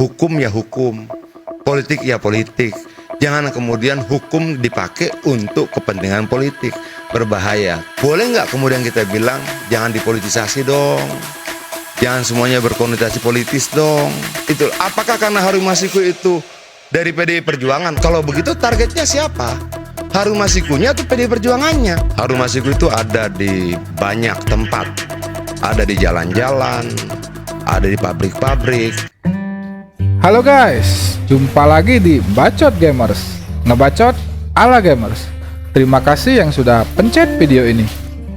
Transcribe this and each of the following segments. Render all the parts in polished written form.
hukum ya hukum, politik ya politik. Jangan kemudian hukum dipakai untuk kepentingan politik, berbahaya. Boleh nggak kemudian kita bilang jangan dipolitisasi dong, jangan semuanya berkonotasi politis dong. Itu apakah karena Harun Masiku itu dari PDI Perjuangan? Kalau begitu targetnya siapa? Harun Masikunya atau PDI Perjuangannya? Harun Masiku itu ada di banyak tempat, ada di jalan-jalan, ada di pabrik-pabrik. Halo guys, jumpa lagi di Bacot Gamers, ngebacot ala gamers. Terima kasih yang sudah pencet video ini.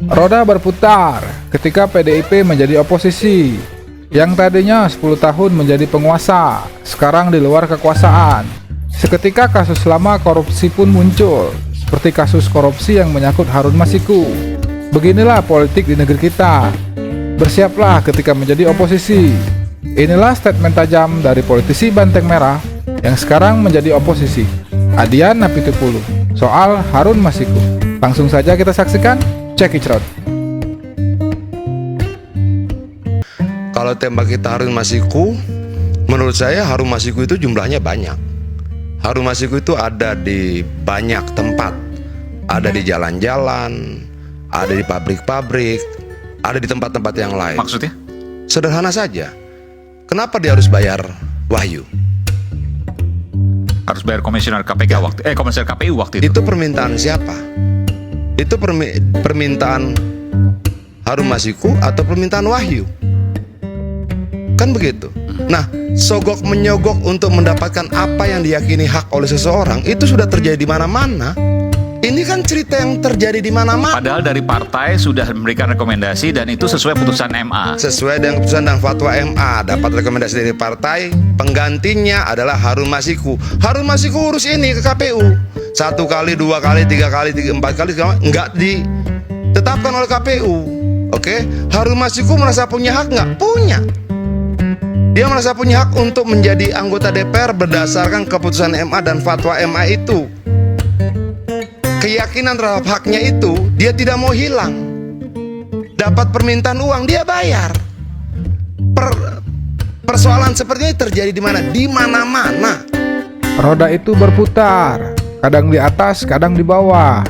Roda berputar ketika PDIP menjadi oposisi. Yang tadinya 10 tahun menjadi penguasa, sekarang di luar kekuasaan. Seketika kasus lama korupsi pun muncul, seperti kasus korupsi yang menyangkut Harun Masiku. Beginilah politik di negeri kita. Bersiaplah ketika menjadi oposisi. Inilah statement tajam dari politisi Banteng Merah yang sekarang menjadi oposisi, Adian Apitupulu, soal Harun Masiku. Langsung saja kita saksikan, check it out. Kalau tembak kita Harun Masiku, menurut saya Harun Masiku itu jumlahnya banyak. Harun Masiku itu ada di banyak tempat, ada di jalan-jalan, ada di pabrik-pabrik, ada di tempat-tempat yang lain. Maksudnya? Sederhana saja. Kenapa dia harus bayar Wahyu? Harus bayar komisioner KPK komisioner KPU waktu itu. Itu permintaan siapa? Itu permintaan Harun Masiku atau permintaan Wahyu? Kan begitu. Nah, sogok menyogok untuk mendapatkan apa yang diyakini hak oleh seseorang itu sudah terjadi di mana-mana. Ini kan cerita yang terjadi di mana-mana. Padahal dari partai sudah memberikan rekomendasi dan itu sesuai putusan MA. Sesuai dengan keputusan dan fatwa MA, dapat rekomendasi dari partai, penggantinya adalah Harun Masiku. Harun Masiku urus ini ke KPU. 1 kali, 2 kali, 3 kali, 4 kali, enggak ditetapkan oleh KPU. Oke, Harun Masiku merasa punya hak nggak? Punya. Dia merasa punya hak untuk menjadi anggota DPR berdasarkan keputusan MA dan fatwa MA itu. Keyakinan terhadap haknya itu dia tidak mau hilang. Dapat permintaan uang dia bayar. Persoalan seperti ini terjadi di mana? Di mana-mana. Roda itu berputar, kadang di atas, kadang di bawah.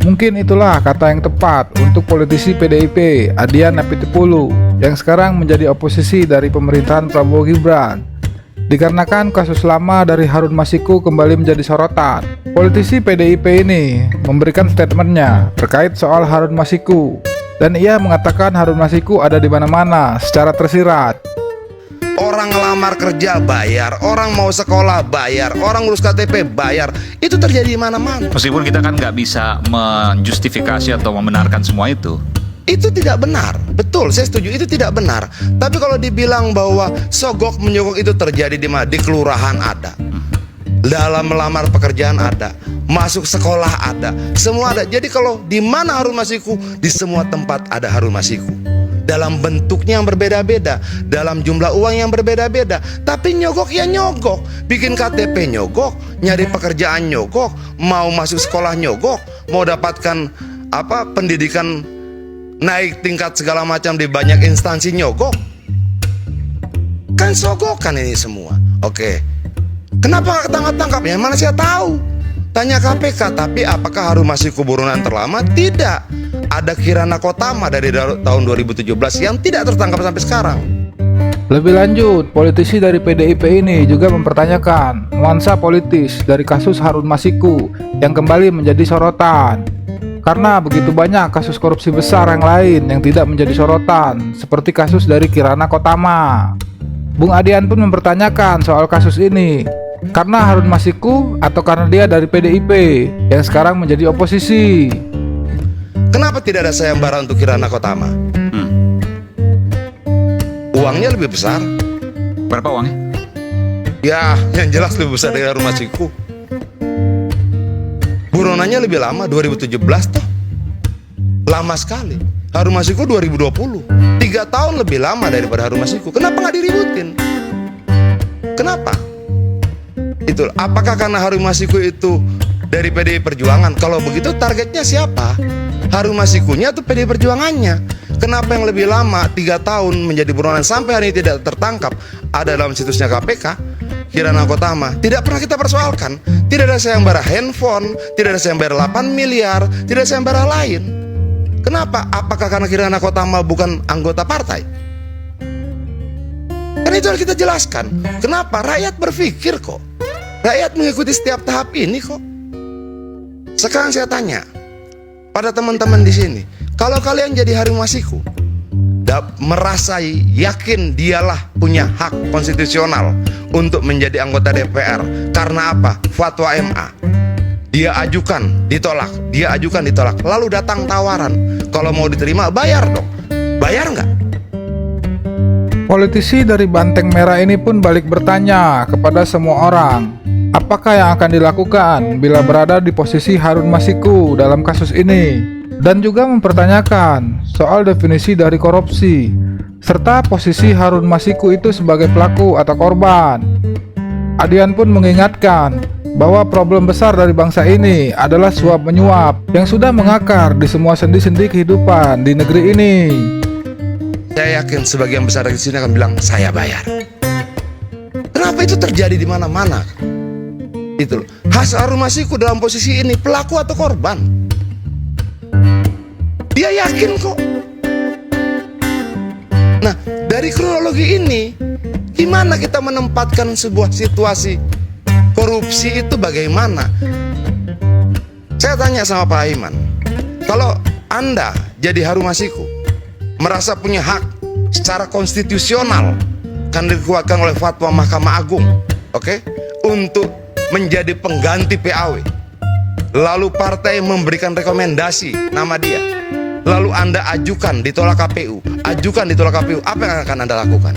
Mungkin itulah kata yang tepat untuk politisi PDIP Adian Apitupulu yang sekarang menjadi oposisi dari pemerintahan Prabowo Gibran. Dikarenakan kasus lama dari Harun Masiku kembali menjadi sorotan, politisi PDIP ini memberikan statementnya terkait soal Harun Masiku, dan ia mengatakan Harun Masiku ada di mana-mana secara tersirat. Orang ngelamar kerja bayar, orang mau sekolah bayar, orang ngurus KTP bayar, itu terjadi di mana-mana. Meskipun kita kan nggak bisa menjustifikasi atau membenarkan semua itu. Itu tidak benar. Betul, saya setuju, itu tidak benar. Tapi kalau dibilang bahwa sogok menyogok itu terjadi di mana? Di kelurahan ada, dalam melamar pekerjaan ada, masuk sekolah ada, semua ada. Jadi kalau di mana Harun Masiku, di semua tempat ada Harun Masiku. Dalam bentuknya yang berbeda-beda, dalam jumlah uang yang berbeda-beda. Tapi nyogok ya nyogok. Bikin KTP nyogok, nyari pekerjaan nyogok, mau masuk sekolah nyogok, mau dapatkan pendidikan naik tingkat segala macam di banyak instansi nyogok. Kan sogokan ini semua. Oke. Kenapa gak tangkap-tangkap? Ya mana saya tahu. Tanya KPK. Tapi apakah Harun Masiku buronan terlama? Tidak. Ada Kirana Kotama dari tahun 2017 yang tidak tertangkap sampai sekarang. Lebih lanjut, politisi dari PDIP ini juga mempertanyakan nuansa politis dari kasus Harun Masiku yang kembali menjadi sorotan. Karena begitu banyak kasus korupsi besar yang lain yang tidak menjadi sorotan, seperti kasus dari Kirana Kotama. Bung Adian pun mempertanyakan soal kasus ini, karena Harun Masiku atau karena dia dari PDIP yang sekarang menjadi oposisi. Kenapa tidak ada sayembara untuk Kirana Kotama? Uangnya lebih besar. Berapa uangnya? Ya, yang jelas lebih besar dari Harun Masiku. Buronannya lebih lama, 2017 toh. Lama sekali. Harun Masiku 2020, 3 tahun lebih lama daripada Harun Masiku. Kenapa nggak diributin? Kenapa? Itu apakah karena Harun Masiku itu dari PDI Perjuangan? Kalau begitu targetnya siapa? Harun Masikunya atau PDI Perjuangannya? Kenapa yang lebih lama 3 tahun menjadi buronan sampai hari ini tidak tertangkap ada dalam situsnya KPK? Kirana Kotama tidak pernah kita persoalkan. Tidak ada sayembara handphone, tidak ada sayembara 8 miliar, tidak ada sayembara lain. Kenapa? Apakah karena Kirana Kotama bukan anggota partai? Kan itu harus kita jelaskan. Kenapa? Rakyat berpikir kok. Rakyat mengikuti setiap tahap ini kok. Sekarang saya tanya pada teman-teman di sini, kalau kalian jadi Harun Masiku, merasa yakin dialah punya hak konstitusional untuk menjadi anggota DPR. Karena apa? Fatwa MA. Dia ajukan, ditolak. Dia ajukan, ditolak. Lalu datang tawaran. Kalau mau diterima, bayar dong. Bayar nggak? Politisi dari Banteng Merah ini pun balik bertanya kepada semua orang, apakah yang akan dilakukan bila berada di posisi Harun Masiku dalam kasus ini? Dan juga mempertanyakan soal definisi dari korupsi, serta posisi Harun Masiku itu sebagai pelaku atau korban. Adian pun mengingatkan bahwa problem besar dari bangsa ini adalah suap menyuap yang sudah mengakar di semua sendi-sendi kehidupan di negeri ini. Saya yakin sebagian besar dari sini akan bilang, saya bayar. Kenapa itu terjadi di mana-mana? Itu loh. Harun Masiku dalam posisi ini pelaku atau korban? Dia yakin kok. Nah, dari kronologi ini, gimana kita menempatkan sebuah situasi korupsi itu bagaimana? Saya tanya sama Pak Aiman, kalau Anda jadi Harun Masiku, merasa punya hak secara konstitusional, kan dikuatkan oleh fatwa Mahkamah Agung, oke, untuk menjadi pengganti PAW. Lalu partai memberikan rekomendasi nama dia. Lalu Anda ajukan, ditolak KPU. Ajukan, ditolak KPU. Apa yang akan Anda lakukan?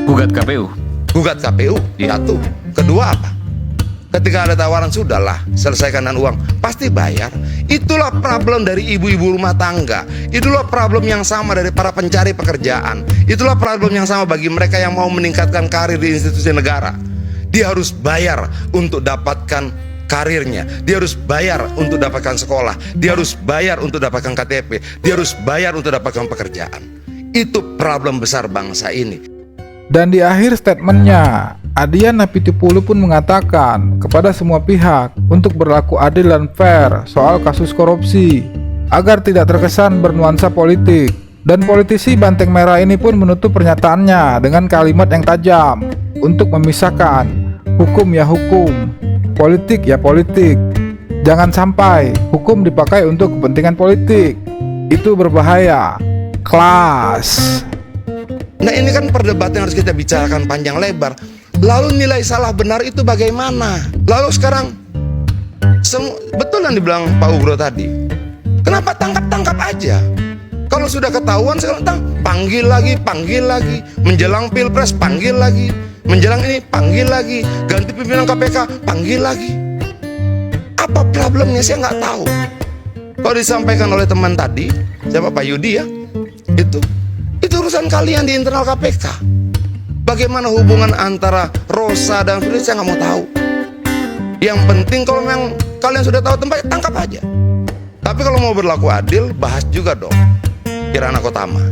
Gugat KPU. Gugat KPU. Satu. Kedua apa? Ketika ada tawaran, sudahlah, selesaikan dengan uang. Pasti bayar. Itulah problem dari ibu-ibu rumah tangga. Itulah problem yang sama dari para pencari pekerjaan. Itulah problem yang sama bagi mereka yang mau meningkatkan karir di institusi negara. Dia harus bayar untuk dapatkan karirnya, dia harus bayar untuk dapatkan sekolah, dia harus bayar untuk dapatkan KTP, dia harus bayar untuk dapatkan pekerjaan. Itu problem besar bangsa ini. Dan di akhir statementnya, Adian Apitupulu pun mengatakan kepada semua pihak untuk berlaku adil dan fair soal kasus korupsi, agar tidak terkesan bernuansa politik. Dan politisi Banteng Merah ini pun menutup pernyataannya dengan kalimat yang tajam untuk memisahkan hukum ya hukum, politik ya politik. Jangan sampai hukum dipakai untuk kepentingan politik. Itu berbahaya. Kelas. Nah, ini kan perdebatan yang harus kita bicarakan panjang lebar. Lalu nilai salah benar itu bagaimana? Lalu sekarang betul yang dibilang Pak Ugro tadi. Kenapa tangkap-tangkap aja? Kalau sudah ketahuan sekarang panggil lagi. Menjelang Pilpres panggil lagi. Menjelang ini panggil lagi, ganti pimpinan KPK panggil lagi. Apa problemnya? Saya nggak tahu. Kalau disampaikan oleh teman tadi, siapa, Pak Yudi ya, itu urusan kalian di internal KPK. Bagaimana hubungan antara Rosa dan Firly, saya nggak mau tahu. Yang penting kalau memang kalian sudah tahu tempatnya, tangkap aja. Tapi kalau mau berlaku adil, bahas juga dong Kirana Kotama.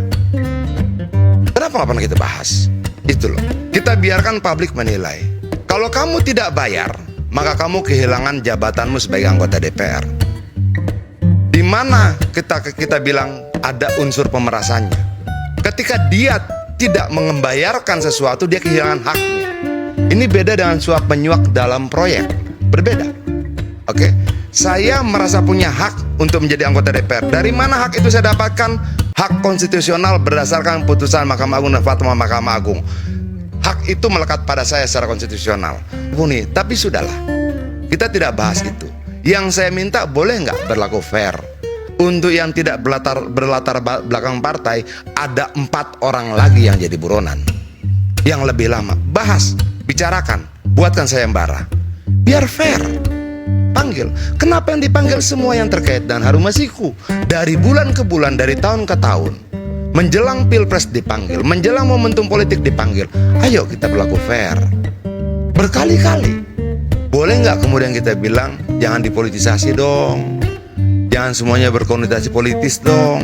Kenapa nggak pernah kita bahas? Itu loh. Kita biarkan publik menilai. Kalau kamu tidak bayar, maka kamu kehilangan jabatanmu sebagai anggota DPR. Di mana kita bilang ada unsur pemerasannya. Ketika dia tidak membayarkan sesuatu, dia kehilangan haknya. Ini beda dengan suap menyuap dalam proyek. Berbeda. Oke? Saya merasa punya hak untuk menjadi anggota DPR. Dari mana hak itu saya dapatkan? Hak konstitusional berdasarkan putusan Mahkamah Agung dan fatwa Mahkamah Agung. Hak itu melekat pada saya secara konstitusional. Tapi sudahlah, kita tidak bahas itu. Yang saya minta, boleh nggak berlaku fair? Untuk yang tidak berlatar belakang partai, ada 4 orang lagi yang jadi buronan. Yang lebih lama, bahas, bicarakan, buatkan sayembara. Biar fair. Panggil. Kenapa yang dipanggil semua yang terkait dengan Harun Masiku? Dari bulan ke bulan, dari tahun ke tahun. Menjelang Pilpres dipanggil, menjelang momentum politik dipanggil. Ayo kita berlaku fair. Berkali-kali. Boleh nggak kemudian kita bilang, jangan dipolitisasi dong. Jangan semuanya berkonotasi politis dong.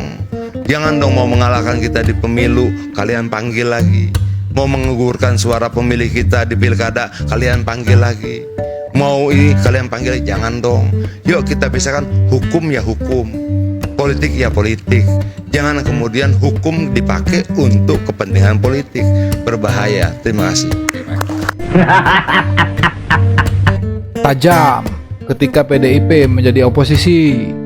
Jangan dong mau mengalahkan kita di pemilu, kalian panggil lagi. Mau mengugurkan suara pemilih kita di pilkada, kalian panggil lagi. Mau ini, kalian panggil, jangan dong. Yuk kita pisahkan, hukum ya hukum, politik ya politik. Jangan kemudian hukum dipakai untuk kepentingan politik. Berbahaya. Terima kasih. Tajam ketika PDIP menjadi oposisi.